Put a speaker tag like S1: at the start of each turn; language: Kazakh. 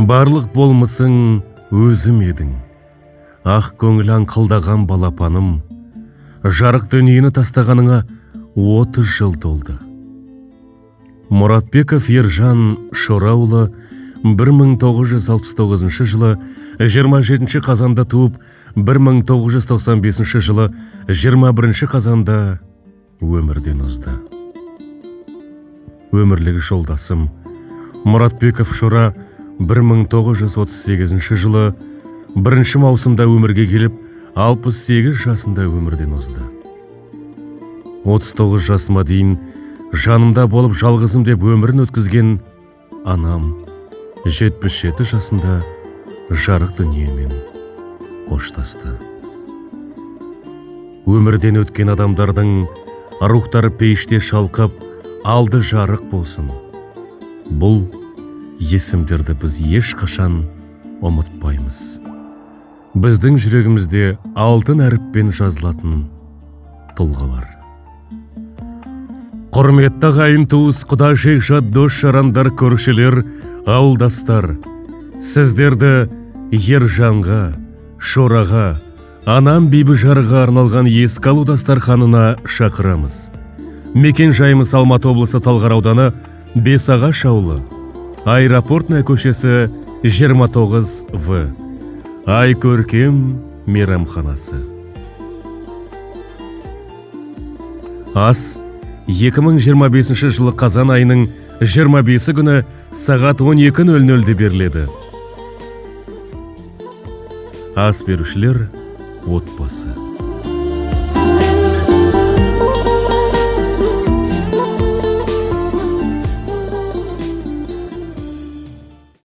S1: Барлық болмысың өзім едің, ақ көңіл аңқылдаған балапаным, жарық дүниені тастағаныңа 30 жыл толды. Мұратбеков Ержан Шораұлы 1969 жылы 27 қазанда туып, 1995 жылы 21 қазанда өмірден озды. Өмірлік жолдасым Мұратбеков Шора 1938 жылы 1 маусымда өмірге келіп, 68 жасында өмірден озды. 39 жасыма дейін жанымда болып жалғызым деп өмірін өткізген анам 77 жасында жарық дүниемен қоштасты. Өмірден өткен адамдардың рухтары пейіште шалқып, алды жарық болсын. Бұл есімдерді біз ешқашан ұмытпаймыз. Біздің жүрегімізде алтын әріппен жазылатын тұлғалар. Құрметті ағайын туыс, құда жекжат дос жарандар, көршілер, ауылдастар, сіздерді Ержанға, Шораға, анам Бибіжарға арналған еске алу дастарханына шақырамыз. Мекен жайымыз Алматы облысы Талғар ауданы, Бесағаш ауылы, Аэропортная көшесі 29В. Ай көркем мейрамханасы. Ас 2025 жылы қазан айының 25 күні сағат 12:00-де беріледі. Ас берушілер отбасы.